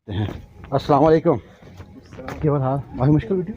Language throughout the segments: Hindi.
हैं। अस्सलाम वालेकुम। क्या हाल? माफी मुश्किल वीडियो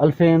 2000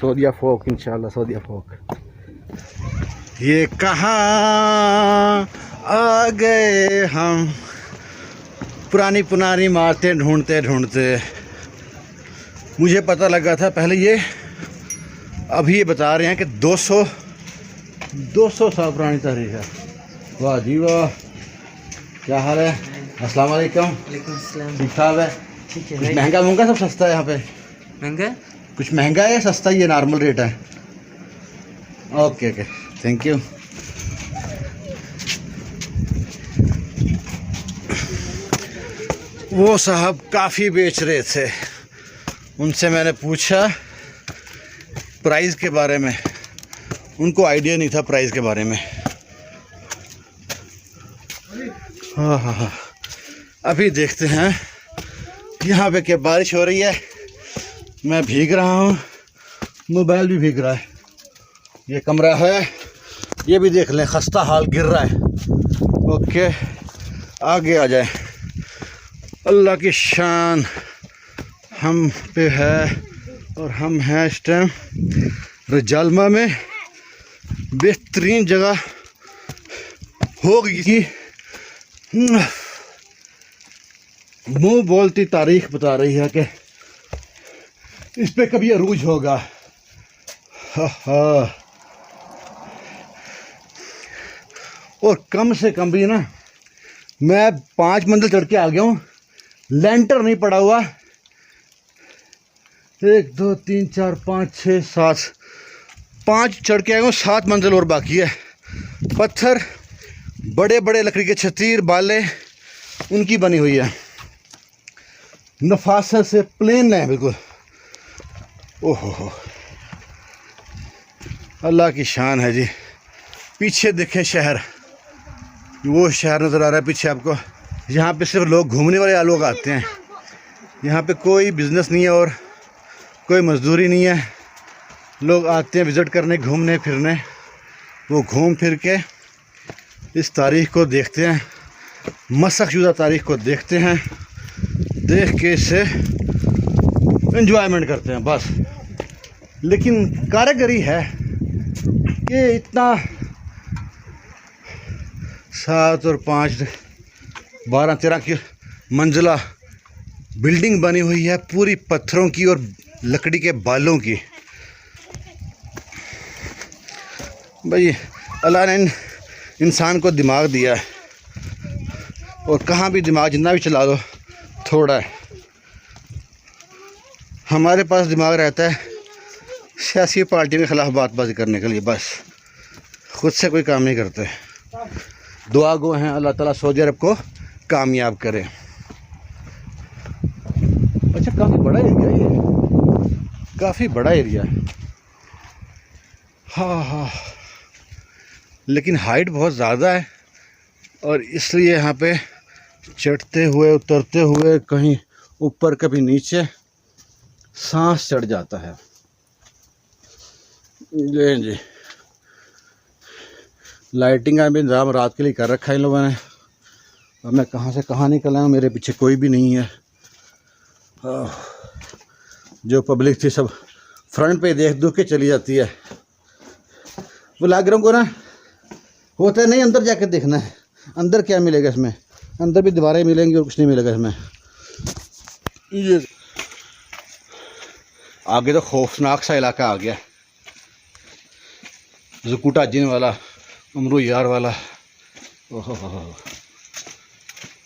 सऊदीया फोक इंशाल्लाह सऊदीया फोक। ये कहाँ आ गए हम पुरानी पुरानी इमारतें ढूंढते ढूंढते। मुझे पता लगा था पहले, ये अभी ये बता रहे हैं कि 200 साल पुरानी तारीख है। वाह जी वाह, क्या हाल है? अस्सलाम वालेकुम। ठीक ठाक है? कुछ महंगा महंगा सब सस्ता है यहाँ पे? महंगा कुछ महंगा है, सस्ता ही है, नॉर्मल रेट है? Okay okay, thank you. वो साहब काफ़ी बेच रहे थे, उनसे मैंने पूछा प्राइस के बारे में, उनको आइडिया नहीं था प्राइस के बारे में। हाँ, अभी देखते हैं यहाँ पे क्या बारिश हो रही है। मैं भीग रहा हूँ, मोबाइल भी भीग रहा है। ये कमरा है, ये भी देख लें, खस्ता हाल गिर रहा है। ओके, आगे आ जाए। अल्लाह की शान हम पे है और हम हैं इस टाइम रजालमा में। बेहतरीन जगह होगी, मुँह बोलती तारीख बता रही है कि इस पे कभी अरूज होगा। और कम से कम भी ना, मैं 5 मंजिल चढ़ के आ गया हूँ, लेंटर नहीं पड़ा हुआ। 1 2 3 4 5 6 7 5 चढ़ के आया हूँ, 7 मंजिल और बाकी है। पत्थर बड़े बड़े लकड़ी के छतीर बाले उनकी बनी हुई है, नफासत से प्लेन है बिल्कुल। ओहो, अल्लाह की शान है जी। पीछे देखें शहर, वो शहर नज़र आ रहा है पीछे आपको। यहाँ पे सिर्फ लोग, घूमने वाले लोग आते हैं। यहाँ पे कोई बिज़नेस नहीं है और कोई मजदूरी नहीं है। लोग आते हैं विज़िट करने, घूमने फिरने। वो घूम फिर के इस तारीख़ को देखते हैं, मसख़शुदा तारीख़ को देखते हैं, देख के इससे एंजॉयमेंट करते हैं बस। लेकिन कारीगरी है ये, इतना 7 और 5 12 13 की मंजिला बिल्डिंग बनी हुई है, पूरी पत्थरों की और लकड़ी के बालों की। भाई अल्लाह ने इंसान को दिमाग दिया है, और कहाँ भी दिमाग जितना भी चला दो थोड़ा है। हमारे पास दिमाग रहता है सियासी पार्टी के ख़िलाफ़ बातबाजी करने के लिए, बस खुद से कोई काम नहीं करते। दुआ गो हैं अल्लाह ताला सऊदी अरब को कामयाब करे। अच्छा, काफ़ी बड़ा एरिया है ये, काफ़ी बड़ा एरिया है। हाँ, लेकिन हाइट बहुत ज़्यादा है, और इसलिए यहाँ पे चढ़ते हुए उतरते हुए कहीं ऊपर कभी नीचे सांस चढ़ जाता है। जी, लाइटिंग का भी इंतज़ाम रात के लिए कर रखा है इन लोगों ने। अब मैं कहाँ से कहाँ निकल आया, मेरे पीछे कोई भी नहीं है। जो पब्लिक थी सब फ्रंट पे देख के चली जाती है। व्लॉगरों को ना होता है नहीं, अंदर जाके देखना है अंदर क्या मिलेगा इसमें। अंदर भी दीवारें मिलेंगी और कुछ नहीं मिलेगा इसमें। ये आगे तो खौफनाक सा इलाका आ गया, ज़ुकूटा जिन वाला, उमरू यार वाला। ओहो,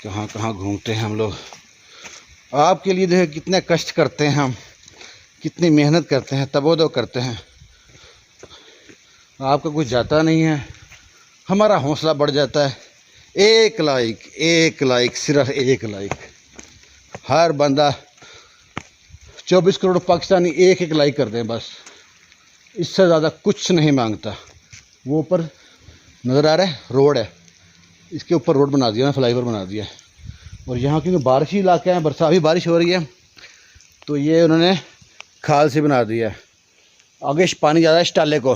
कहाँ कहाँ घूमते हैं हम लोग। आपके लिए देखें कितने कष्ट करते हैं हम, कितनी मेहनत करते हैं, तबोदो करते हैं। आपका कुछ जाता नहीं है, हमारा हौसला बढ़ जाता है। 1 लाइक, सिर्फ 1 लाइक। हर बंदा 24 करोड़ पाकिस्तानी एक लाइक कर दें बस, इससे ज़्यादा कुछ नहीं मांगता। वो ऊपर नज़र आ रहा है, रोड है, इसके ऊपर रोड बना दिया ना, फ्लाईओवर बना दिया। और यहाँ क्योंकि बारिशी इलाका है, बरसात, अभी बारिश हो रही है, तो ये उन्होंने खाल से बना दिया है। आगे पानी ज़्यादा है, इस टाले को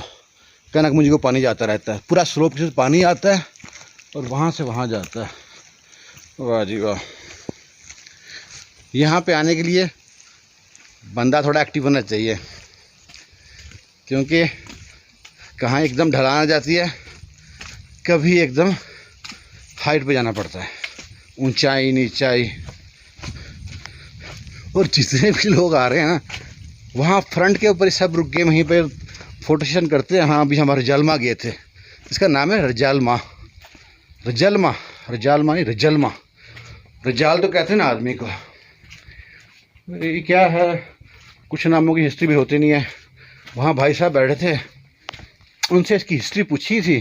कनक मुझे को पानी जाता रहता है, पूरा स्लोप से पानी आता है और वहाँ से वहाँ जाता है। वाह जी वाह। यहाँ पे आने के लिए बंदा थोड़ा एक्टिव होना चाहिए, क्योंकि कहाँ एकदम ढलान आ जाती है, कभी एकदम हाइट पे जाना पड़ता है, ऊंचाई नीचाई। और जितने भी लोग आ रहे हैं ना, वहाँ फ्रंट के ऊपर सब रुक गए, वहीं पे फोटो सेशन करते हैं। हाँ, अभी हम रजालमा गए थे, इसका नाम है रजालमा, रजालमा, रजालमा नहीं रजलमा, रजाल तो कहते हैं ना आदमी को। ये क्या है, कुछ नामों की हिस्ट्री भी होती नहीं है। वहाँ भाई साहब बैठे थे, उनसे इसकी हिस्ट्री पूछी थी,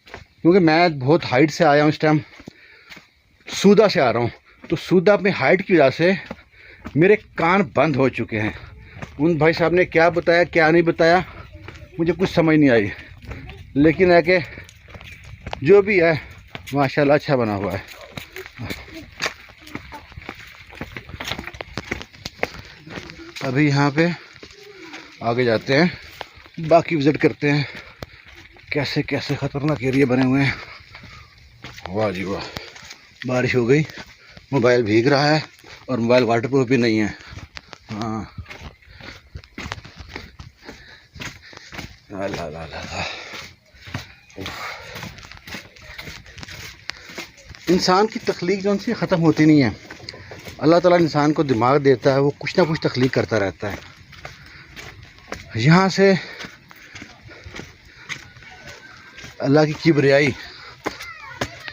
क्योंकि मैं बहुत हाइट से आया हूँ, इस टाइम सूदा से आ रहा हूँ, तो सूदा में हाइट की वजह से मेरे कान बंद हो चुके हैं। उन भाई साहब ने क्या बताया क्या नहीं बताया मुझे कुछ समझ नहीं आई, लेकिन है कि जो भी है माशाल्लाह अच्छा बना हुआ है। अभी यहाँ पे आगे जाते हैं, बाकी विज़िट करते हैं कैसे कैसे ख़तरनाक एरिया बने हुए हैं। वाह जी वाह। बारिश हो गई, मोबाइल भीग रहा है और मोबाइल वाटरप्रूफ भी नहीं है। हाँ, ला ला ला ला। इंसान की तख्लीक जो उनसे ख़त्म होती नहीं है। अल्लाह ताला इंसान को दिमाग देता है, वो कुछ ना कुछ तख्लीक करता रहता है। यहाँ से अल्लाह की किबरियाई,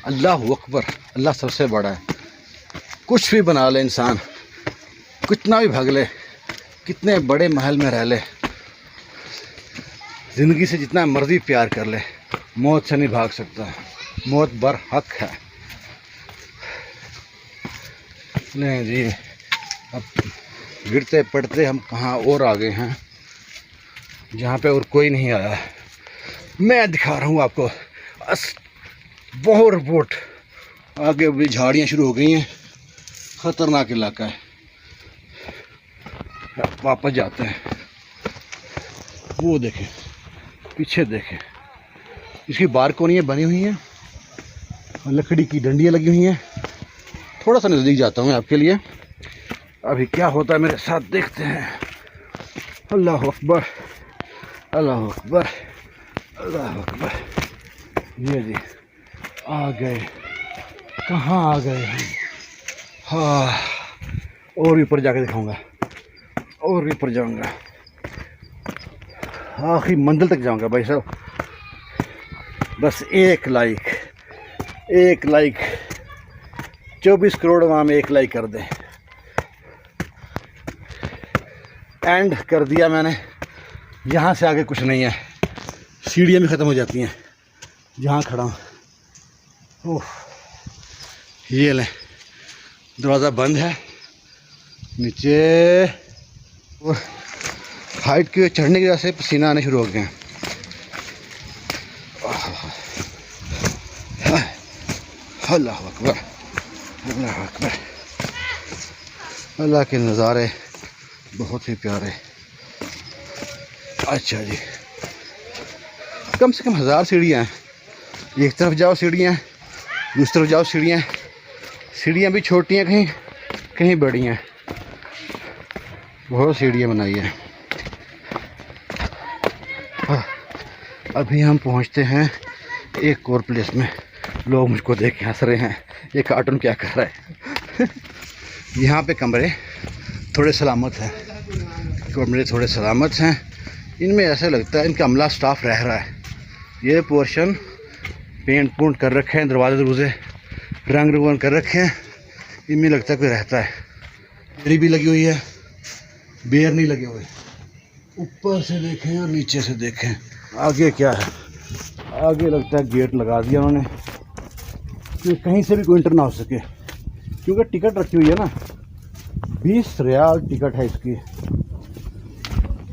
अल्लाह अकबर, अल्लाह सबसे बड़ा है। कुछ भी बना ले इंसान, कितना भी भाग ले, कितने बड़े महल में रह ले, ज़िंदगी से जितना मर्जी प्यार कर ले, मौत से नहीं भाग सकता। मौत बर हक है। नहीं जी, अब गिरते पड़ते हम कहाँ और आ गए हैं, जहाँ पे और कोई नहीं आया। मैं दिखा रहा हूँ आपको बहुत रिपोर्ट। आगे भी झाड़ियाँ शुरू हो गई हैं, ख़तरनाक इलाका है। वापस जाते हैं। वो देखें, पीछे देखें, इसकी बालकोनियाँ बनी हुई हैं, लकड़ी की डंडियाँ लगी हुई हैं। थोड़ा सा नज़दीक जाता हूँ आपके लिए, अभी क्या होता है मेरे साथ देखते हैं। अल्लाह अकबर, अल्लाह अकबर, अल्लाह अकबर। ये जी आ गए, कहाँ आ गए हम। हाँ, और भी ऊपर जाके दिखाऊंगा, और भी ऊपर जाऊंगा, आखिरी मंजिल तक जाऊंगा भाई साहब। बस एक लाइक, 24 करोड़ वहाँ में एक लाइक कर दें। एंड कर दिया मैंने। यहाँ से आगे कुछ नहीं है, सीढ़ियाँ भी ख़त्म हो जाती हैं जहाँ खड़ा हूँ। ओह, ये लें, दरवाज़ा बंद है। नीचे और हाइट के चढ़ने की वजह से पसीना आने शुरू हो गए हैं। अल्लाह अकबर, अल्लाह अकबर। अल्लाह के नज़ारे बहुत ही प्यारे। अच्छा जी, कम से कम 1000 सीढ़ियाँ हैं। एक तरफ जाओ सीढ़ियाँ, दूसरी तरफ जाओ सीढ़ियाँ। सीढ़ियाँ भी छोटी हैं, कहीं कहीं बड़ी हैं, बहुत सीढ़ियाँ बनाई हैं। अभी हम पहुँचते हैं एक और प्लेस में। लोग मुझको देख के हंस रहे हैं, ये कार्टून क्या कर रहा है। यहाँ पे कमरे थोड़े सलामत हैं, कमरे थोड़े सलामत हैं। इनमें ऐसा लगता है इनका अमला स्टाफ रह रहा है। ये पोर्शन पेंट पूंट कर रखे हैं, दरवाजे दरवाजे रंग रोगन कर रखे हैं, इनमें लगता है कोई रहता है। बेरी भी लगी हुई है, बेर नहीं लगे हुए। ऊपर से देखें और नीचे से देखें। आगे क्या है, आगे लगता है गेट लगा दिया उन्होंने कि कहीं से भी कोई इंटर ना हो सके, क्योंकि टिकट रखी हुई है ना, 20 रियाल टिकट है इसकी।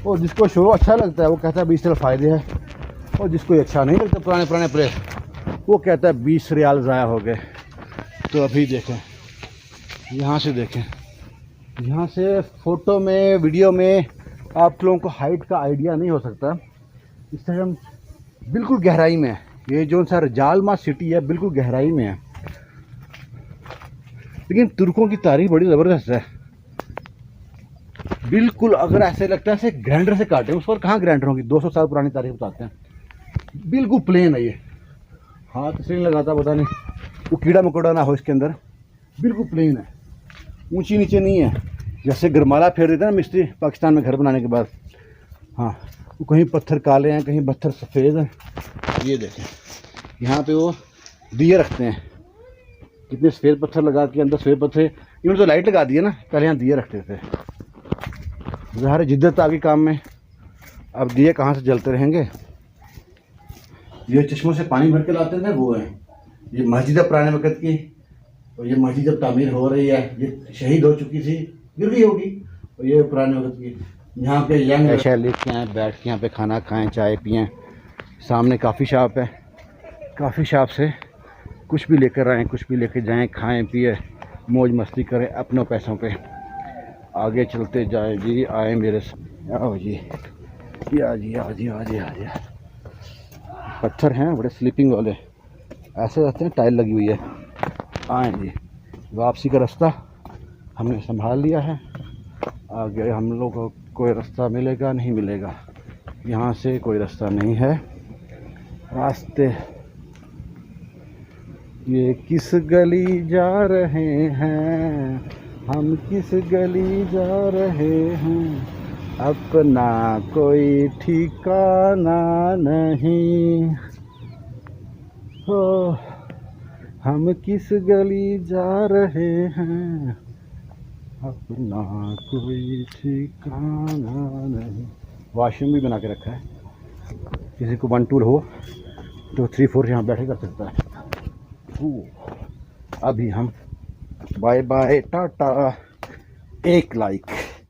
और जिसको शो अच्छा लगता है वो कहता है 20 रियाल फ़ायदे है, और जिसको ये अच्छा नहीं लगता पुराने पुराने प्लेस, वो कहता है 20 रियाल ज़ाया हो गए। तो अभी देखें, यहाँ से देखें, यहाँ से फ़ोटो में वीडियो में आप लोगों को हाइट का आइडिया नहीं हो सकता। इस तरह हम बिल्कुल गहराई में है, ये जो सा रजालमा सिटी है बिल्कुल गहराई में है। लेकिन तुर्कों की तारीख बड़ी ज़बरदस्त है, बिल्कुल अगर ऐसे लगता है ऐसे ग्राइंडर से काटे, उस पर कहाँ ग्राइंडर होगी, 200 साल पुरानी तारीख बताते हैं। बिल्कुल प्लेन है ये, हाथ से नहीं लगाता, पता नहीं वो कीड़ा मकोड़ा ना हो इसके अंदर। बिल्कुल प्लेन है, ऊंची नीचे नहीं है, जैसे गरमाला फेर देते हैं ना मिस्त्री पाकिस्तान में घर बनाने के बाद। हाँ, वो कहीं पत्थर काले हैं, कहीं पत्थर सफ़ेद हैं। ये देखें, यहाँ पे वो दिए रखते हैं, कितने सफ़ेद पत्थर लगा के अंदर सफ़ेद पत्थर। इन्होंने तो लाइट लगा दी है ना, पहले यहाँ दिए रखते थे। ज़ाहिर जिद्दत आ गई काम में, अब दिए कहाँ से जलते रहेंगे। ये चश्मों से पानी भर के लाते थे वो है, ये मस्जिद है पुराने वक़्त की, और ये मस्जिद जब तामीर हो रही है, ये शहीद हो चुकी थी, गिर गई होगी, और ये पुराने वक़्त की। यहाँ पे यंग ऐशा लेके आए, बैठ के यहाँ पे खाना खाएं, चाय पिएं। सामने काफ़ी शॉप है, काफ़ी शॉप से कुछ भी लेकर आएँ, कुछ भी लेकर जाएं, खाएं पिए, मौज मस्ती करें अपनों पैसों पे, आगे चलते जाएं जी। आए मेरे आओ जी, आ जी आ जी आ जी आ जी। पत्थर हैं बड़े स्लीपिंग वाले, ऐसे रहते हैं, टाइल लगी हुई है। आए जी, वापसी का रास्ता हमने संभाल लिया है, आगे हम लोग को कोई रास्ता मिलेगा नहीं मिलेगा, यहाँ से कोई रास्ता नहीं है। रास्ते ये किस गली जा रहे हैं, हम किस गली जा रहे हैं, अपना कोई ठिकाना नहीं हो, हम किस गली जा रहे हैं, अपना कोई ठिकाना नहीं। वॉशरूम भी बना के रखा है, किसी को 1 2 हो तो 3 4 यहाँ बैठे कर सकता है। अभी हम बाय बाय टाटा, 1 लाइक।